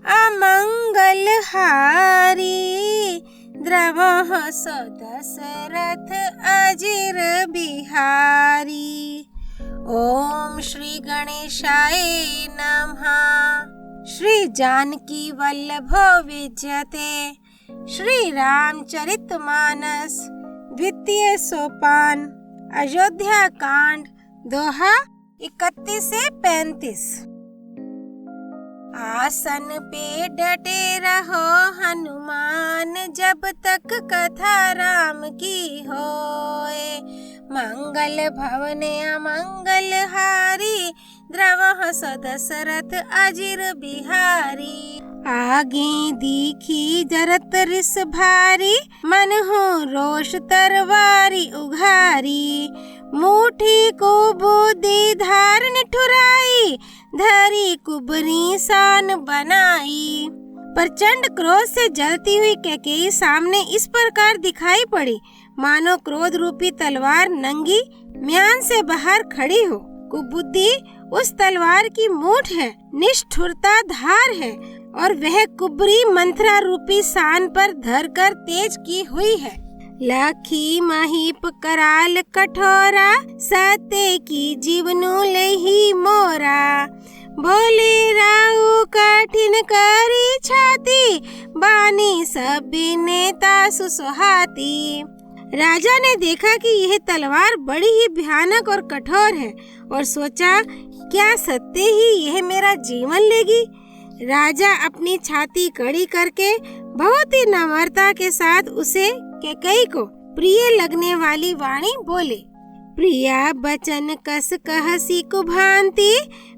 अमंगल हारी। द्रवः स दशरथ अजिर बिहारी। ओम श्री गणेशाय नमः। श्री जानकी वल्लभो विजयते। श्री रामचरितमानस द्वितीय सोपान। अयोध्या कांड दोहा 31 से 35। आसन पे डटे रहो हनुमान, जब तक कथा राम की होए। मंगल भवन अमंगल हारी। द्रवः स दशरथ अजिर बिहारी। आगे दीखी जरत रिस भारी, मन हो रोष तरवारी उघारी। मुठी को बुद्धि धार निठुराई, धरी कुबरी सान बनाई। प्रचंड क्रोध से जलती हुई कैकेयी सामने इस प्रकार दिखाई पड़ी, मानो क्रोध रूपी तलवार नंगी म्यान से बाहर खड़ी हो। कुबुद्धि उस तलवार की मूठ है, निष्ठुरता धार है, और वह कुबरी मंत्रा रूपी सान पर धरकर तेज की हुई है। लाखी महीप कराल कठोरा, सत्य की जीवनु लेही मोरा। बोले राहु कठिन करी छाती, बानी सब नेता सुसुहाती। राजा ने देखा कि यह तलवार बड़ी ही भयानक और कठोर है, और सोचा क्या सत्य ही यह मेरा जीवन लेगी। राजा अपनी छाती कड़ी करके बहुत ही नम्रता के साथ उसे कैकेयी को प्रिय लगने वाली वाणी बोले। प्रिया बचन कस कहसी कुभांति,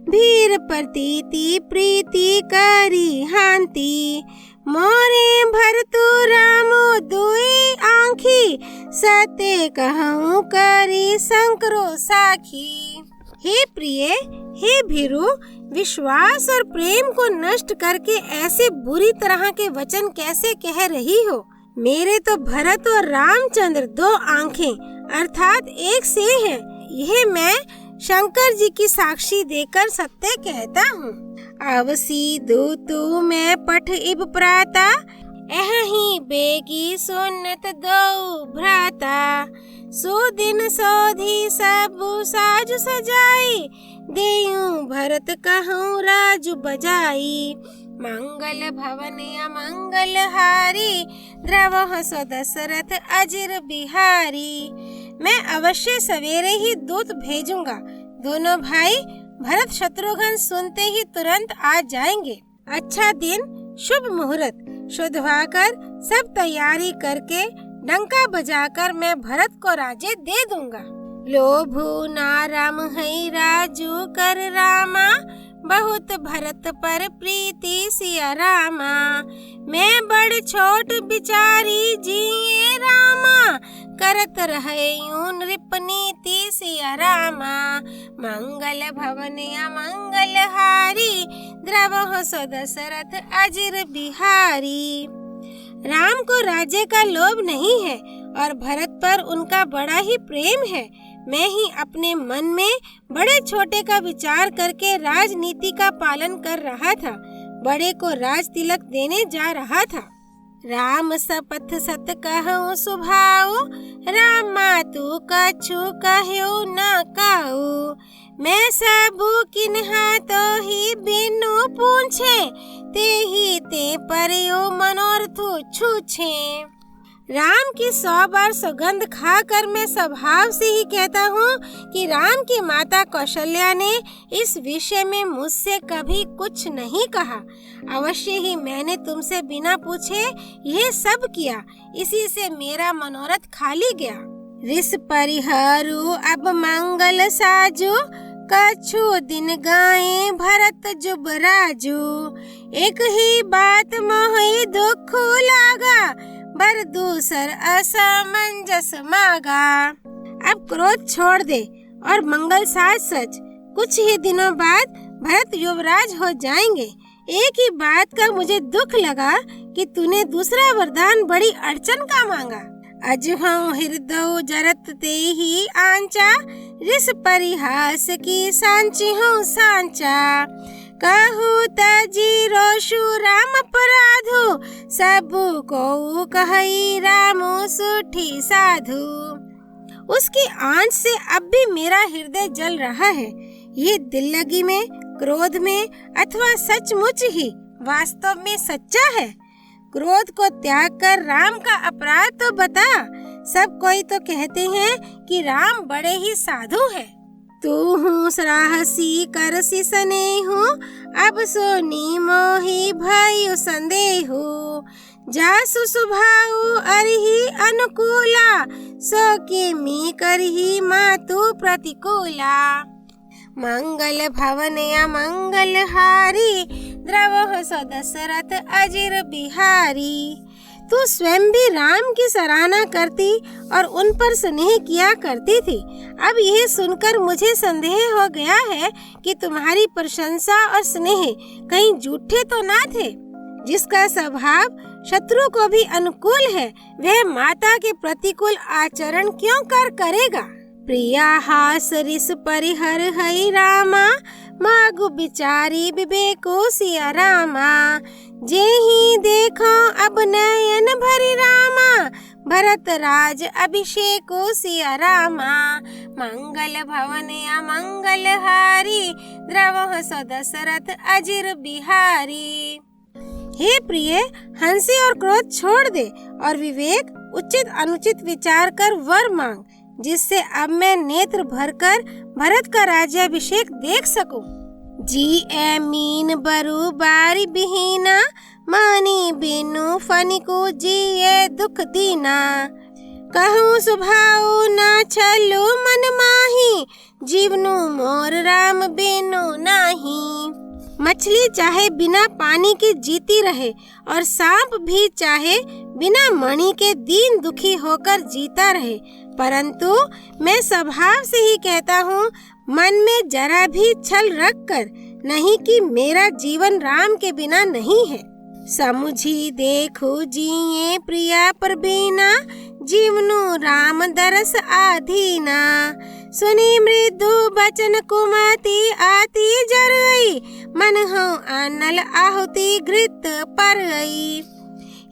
भीर प्रतीति प्रीति करी हांति। मोरे भरतु रामो दुई आँखी, सत्य कहूँ करी संकरो साखी। हे प्रिय, हे भीरु, विश्वास और प्रेम को नष्ट करके ऐसे बुरी तरह के वचन कैसे कह रही हो। मेरे तो भरत और रामचंद्र दो आंखें अर्थात एक से हैं। यह मैं शंकर जी की साक्षी देकर सत्य कहता हूँ। अवसी दूतु मैं पठ इब प्राता, एहि बेगी सुनत दो भ्राता। सुदिन सोधी सब साजु सजाई, देयूं भरत कहूँ राजु बजाई। मंगल भवन अमंगल हारी, द्रवः स दशरथ अजिर बिहारी। मैं अवश्य सवेरे ही दूत भेजूंगा। दोनों भाई भरत शत्रुघ्न सुनते ही तुरंत आ जाएंगे। अच्छा दिन, शुभ मुहूर्त शुद्धवाकर सब तैयारी करके डंका बजाकर मैं भरत को राज्य दे दूंगा। लोभु ना राम है राजू कर रामा, बहुत भरत पर प्रीति सिया रामा। मैं बड़ छोट बिचारी जिये रामा, करत रहे यूं नृपनीति सिया रामा। मंगल भवन अमंगल हारी, द्रवः स दशरथ अजिर बिहारी। राम को राज्य का लोभ नहीं है और भरत पर उनका बड़ा ही प्रेम है। मैं ही अपने मन में बड़े छोटे का विचार करके राजनीति का पालन कर रहा था, बड़े को राज तिलक देने जा रहा था। राम सपथ सत कहूँ सुभाऊ, राम मातु कछु कहूँ न काऊ। मैं सबू किन्हा तो ही बिनु पूछे, ते ही ते परियो मनोरथु छूछे। राम की 100 बार सौगंध खाकर मैं स्वभाव से ही कहता हूँ कि राम की माता कौशल्या ने इस विषय में मुझसे कभी कुछ नहीं कहा। अवश्य ही मैंने तुमसे बिना पूछे यह सब किया, इसी से मेरा मनोरथ खाली गया। रिस परिहारू अब मंगल साजू, कछु दिन गाए भरत जुब राजू। एक ही बात मोहि दुख लागा, बर दूसर असमंजस मागा। अब क्रोध छोड़ दे और मंगल साज सच। कुछ ही दिनों बाद भरत युवराज हो जाएंगे। एक ही बात का मुझे दुख लगा कि तूने दूसरा वरदान बड़ी अड़चन का मांगा। अजहूं हृदय जरत ते ही आंचा, रिस परिहास की सांची हूँ सांचा। कहू तजी रोशु राम अपराधु, सब को कहई रामो सुठी साधु। उसकी आंच से अब भी मेरा हृदय जल रहा है। ये दिल लगी में, क्रोध में अथवा सचमुच ही वास्तव में सच्चा है? क्रोध को त्याग कर राम का अपराध तो बता। सब कोई तो कहते हैं कि राम बड़े ही साधु है। तू हूँ सराहसी करसी स्नेहु, अब सोनी मोही भयु संदेहु। जासु सुभाऊ अरिहि अनुकूला, सो के मी करही मातु प्रतिकूला। मंगल भवन अमंगल हारी, द्रवः सो दशरथ अजिर बिहारी। तू स्वयं भी राम की सराहना करती और उन पर स्नेह किया करती थी। अब यह सुनकर मुझे संदेह हो गया है कि तुम्हारी प्रशंसा और स्नेह कहीं झूठे तो ना थे। जिसका स्वभाव शत्रु को भी अनुकूल है, वह माता के प्रतिकूल आचरण क्यों करेगा? प्रिया हास रिस परिहर हई रामा, मागु बिचारी विवेको सिया रामा। जेहि देखो अब नयन भरी रामा, भरत राज अभिषेको सिया रामा। मंगल भवन अमंगल हारी, द्रवः सो दशरथ अजिर बिहारी। हे प्रिय, हंसी और क्रोध छोड़ दे और विवेक उचित अनुचित विचार कर वर मांग, जिससे अब मैं नेत्र भरकर भरत का राज्याभिषेक देख सकूं। जी ए मीन बरु बारी बिहीना, मानी बिनु फनिको जिए दुख दीना। कहूँ सुभाऊ ना छलु मन माही, जीवनु मोर राम बिनु नाही। मछली चाहे बिना पानी के जीती रहे और सांप भी चाहे बिना मणि के दीन दुखी होकर जीता रहे, परंतु मैं स्वभाव से ही कहता हूँ, मन में जरा भी छल रख कर नहीं कि मेरा जीवन राम के बिना नहीं है। समुझी देखो जिए प्रिया पर बीना, जीवनु राम दरस आधीना। सुनी मृदु बचन कुमति आती जरई, मन हो अनल आहुति घृत परई।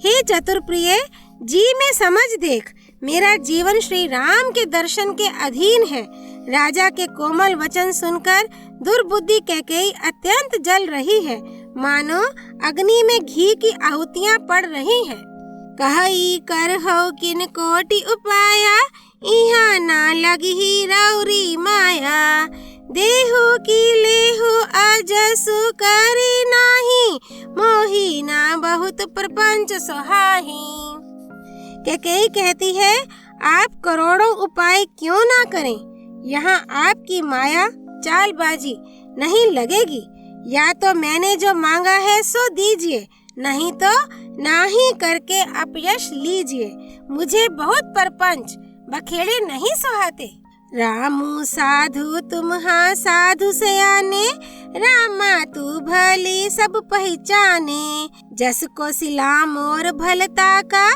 हे चतुर प्रिय, जी में समझ देख, मेरा जीवन श्री राम के दर्शन के अधीन है। राजा के कोमल वचन सुनकर दुर्बुद्धि कैकेयी अत्यंत जल रही है, मानो अग्नि में घी की आहुतियाँ पड़ रही हैं। कहई कर हो किन कोटि उपाया, इहाँ ना लगी रौरी माया। देहु की लेहु अजसु करी नाही, मोही ना बहुत प्रपंच सोहाही। कैकेयी कहती है, आप करोड़ों उपाय क्यों ना करें, यहाँ आपकी माया चालबाजी नहीं लगेगी। या तो मैंने जो मांगा है सो दीजिए, नहीं तो नाही करके अपयश लीजिए। मुझे बहुत परपंच बखेड़े नहीं सुहाते। रामू साधु तुम्हा साधु सयाने, रामा तू भली सब पहचाने। जस को सिला मोर भलता का,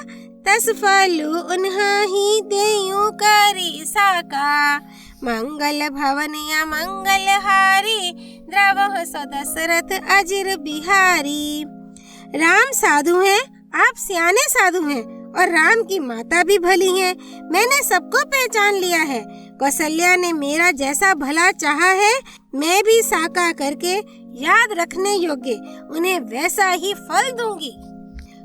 तस फलु उन्हा ही देयु करी साका। मंगल भवन या मंगल हारी, द्रवः सो दशरथ अजिर बिहारी। राम साधु हैं, आप सियाने साधु हैं और राम की माता भी भली हैं। मैंने सबको पहचान लिया है। कौशल्या ने मेरा जैसा भला चाहा है, मैं भी साका करके याद रखने योग्य उन्हें वैसा ही फल दूंगी।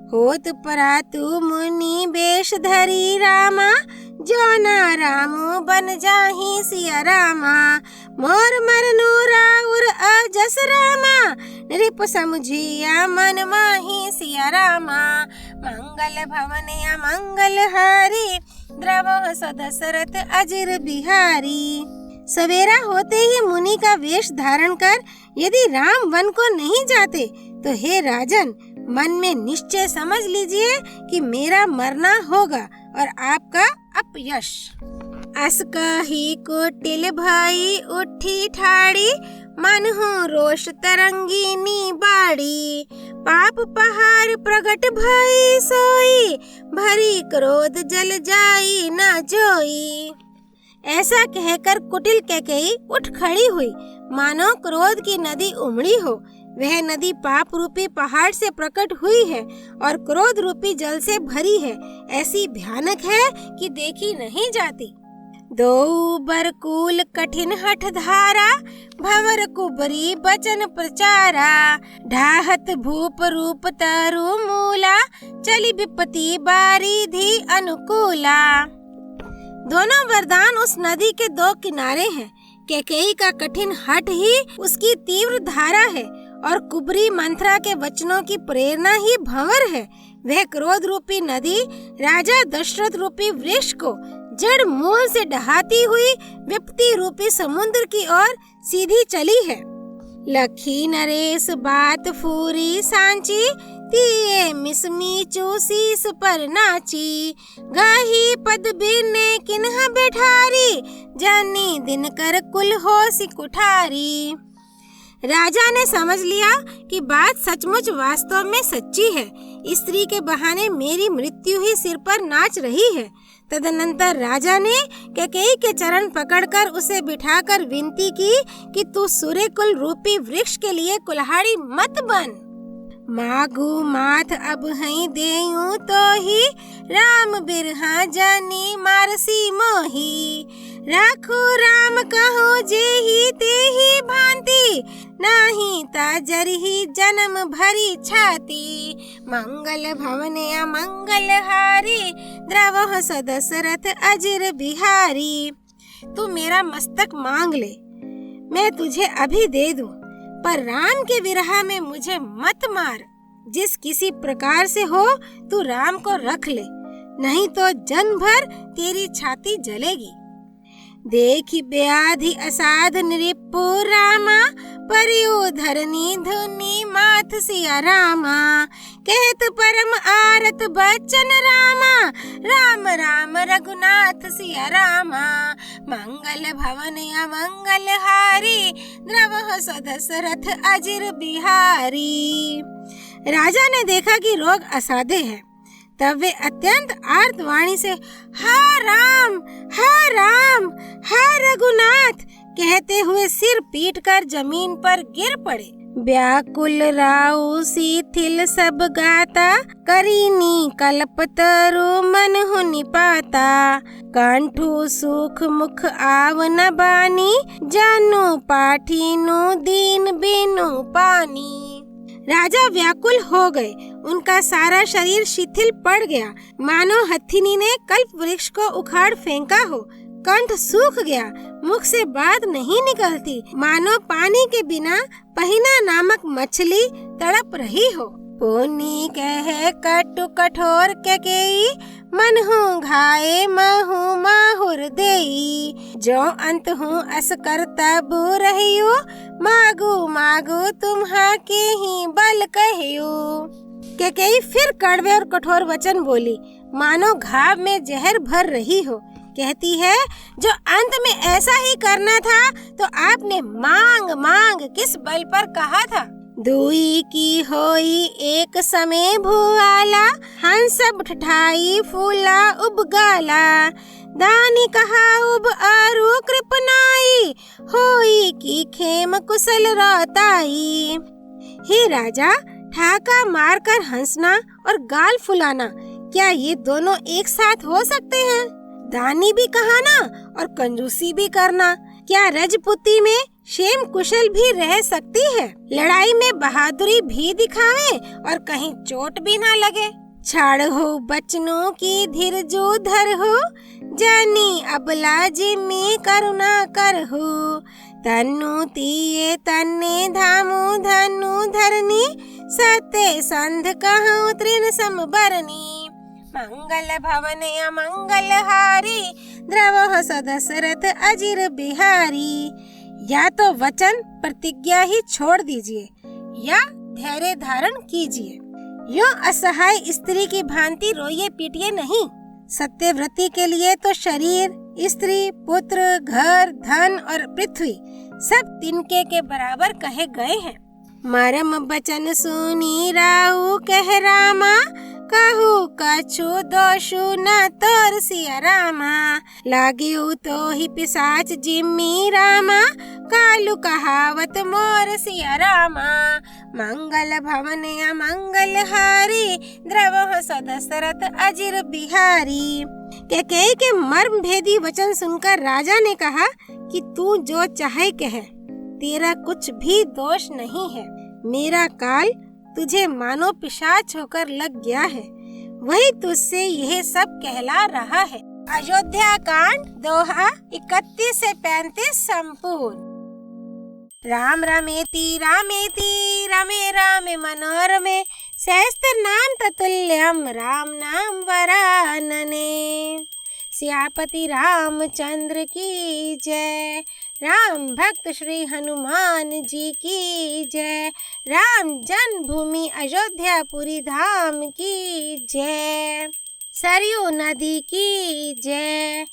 होत परातु मुनि वेश धरी रामा, जो ना रामो बन जाही सिया रामा। मोर मरनु राउर अजस रामा, नृप समुझिया मन माही सिया रामा। मंगल भवन या मंगल हारी, द्रवः सो दशरथ अजिर बिहारी। सवेरा होते ही मुनि का वेश धारण कर यदि राम वन को नहीं जाते, तो हे राजन, मन में निश्चय समझ लीजिए कि मेरा मरना होगा और आपका अपयश। अस कही कुटिल भाई उठी ठाड़ी, मन हो रोष तरंगिनी बाड़ी। पाप पहाड़ प्रगट भई सोई, भरी क्रोध जल जाई न जोई। ऐसा कहकर कुटिल कैकेयी उठ खड़ी हुई, मानो क्रोध की नदी उमड़ी हो। वह नदी पाप रूपी पहाड़ से प्रकट हुई है और क्रोध रूपी जल से भरी है। ऐसी भयानक है कि देखी नहीं जाती। दो बरकूल कठिन हठ धारा, भंवर कुबरी बचन प्रचारा। ढाहत भूप रूप तरु मूला, चली विपत्ति बारिधि अनुकूला। दोनों वरदान उस नदी के दो किनारे हैं। कैकेयी का कठिन हठ ही उसकी तीव्र धारा है और कुबरी मंथरा के वचनों की प्रेरणा ही भंवर है। वह क्रोध रूपी नदी राजा दशरथ रूपी वृक्ष को जड़ मूल से डहाती हुई विपत्ति रूपी समुद्र की ओर सीधी चली है। लखी नरेश बात फूरी सांची, तिये मिसमी चूसीस पर नाची। गाही पद बिरने किन्ह बैठारी, जानी दिन कर कुल होसी कुठारी। राजा ने समझ लिया कि बात सचमुच वास्तव में सच्ची है। स्त्री के बहाने मेरी मृत्यु ही सिर पर नाच रही है। तदनंतर राजा ने कैकेयी के चरण पकड़कर उसे बिठाकर विनती की कि तू सूर्य कुल रूपी वृक्ष के लिए कुल्हाड़ी मत बन। मागू माथ अब हई देयूं तो ही, राम बिरहा जानी मारसी मोही। राखो राम कहो जेहि तेहि भांति, नाही ताजरहि जन्म भरी छाती। मंगल भवने अमंगल हारी, द्रवह सदशरथ अजिर बिहारी। तू मेरा मस्तक मांग ले, मैं तुझे अभी दे दूं, पर राम के विरह में मुझे मत मार। जिस किसी प्रकार से हो तू राम को रख ले, नहीं तो जन्म भर तेरी छाती जलेगी। देखी व्याधि असाध नृपु रामा, परियो धरनी धुनी माथ सिया रामा। कहत परम आरत बच्चन रामा, राम राम रघुनाथ सिया रामा। मंगल भवन अमंगल हारी, द्रवह सदशरथ अजिर बिहारी। राजा ने देखा कि रोग असाध्य है, तब वे अत्यंत आर्त वाणी से हा राम, हा राम, हा रघुनाथ कहते हुए सिर पीटकर जमीन पर गिर पड़े। व्याकुल राउ शिथिल सब गाता, करीनी कल्पतरु मन हुनि पाता। कंठु सुख मुख आव न बानी, जानू पाठीनु दीन बिनु पानी। राजा व्याकुल हो गए, उनका सारा शरीर शिथिल पड़ गया, मानो हथिनी ने कल्प वृक्ष को उखाड़ फेंका हो। कंठ सूख गया, मुख से बात नहीं निकलती, मानो पानी के बिना पहिना नामक मछली तड़प रही हो। पुनि कहे कटु कठोर कैकेयी, मन हूँ घाये महू माहुर देई। जो अंत हूँ अस कर तब रहियो, मागू मागू तुम्हा के ही बल कहियो। कैकेयी फिर कड़वे और कठोर वचन बोली, मानो घाव में जहर भर रही हो। कहती है, जो अंत में ऐसा ही करना था तो आपने मांग मांग किस बल पर कहा था। दुई की होई एक समय भुआला, हंस ठठाई फूला उबगाला। दानी कहा उब आरु कृपनाई, होई की खेम कुशल रोताई। हे राजा, ठाका मारकर हंसना और गाल फुलाना, क्या ये दोनों एक साथ हो सकते हैं? दानी भी कहना और कंजूसी भी करना, क्या रजपुती में क्षेम कुशल भी रह सकती है? लड़ाई में बहादुरी भी दिखावे और कहीं चोट भी ना लगे। छाड़ हो बचनों की धीरजो धर हो, जानी अबला जिम्मी करुणा कर हो। तन्नु तिये तन्ने धामु धनु धरनी, सत्य संध कहूँ तृण समबरनी। मंगल भवन अमंगल हारी, द्रवह सदशरथ अजिर बिहारी। या तो वचन प्रतिज्ञा ही छोड़ दीजिए या धैर्य धारण कीजिए। यो असहाय स्त्री की भांति रोइए पीटिए नहीं। सत्यव्रती के लिए तो शरीर, स्त्री, पुत्र, घर, धन और पृथ्वी सब तिनके के बराबर कहे गए हैं। मरम बचन सुनी राहु कह रामा, कहू कछु दोषु न तोर सिया रामा, लाग्यू तो ही पिशाच जिम्मी रामा, कालू कहावत मोर सिया रामा। मंगल भवन अमंगल हारी, द्रवह सदशरथ अजिर बिहारी। कैकेयी के मर्म भेदी वचन सुनकर राजा ने कहा कि तू जो चाहे कह, तेरा कुछ भी दोष नहीं है। मेरा काल तुझे मानो पिशाच होकर लग गया है, वही तुझसे यह सब कहला रहा है। अयोध्या कांड दोहा 31 से 35 संपूर्ण। राम रमेति रामेति रमे रामे मनोरमे, सहस्त्र नाम ततुल्यम राम नाम वरानने। सियापति रामचंद्र की जय, राम भक्त श्री हनुमान जी की जय, राम जन्मभूमि अयोध्यापुरी धाम की जय, सरयू नदी की जय,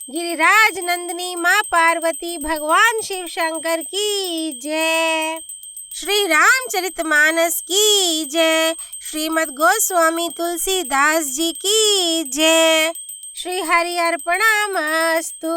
गिरिराज नंदिनी माँ पार्वती भगवान शिव शंकर की जय, श्री रामचरितमानस की जय, श्रीमद् गोस्वामी तुलसीदास जी की जय। श्री हरि अर्पणमस्तु।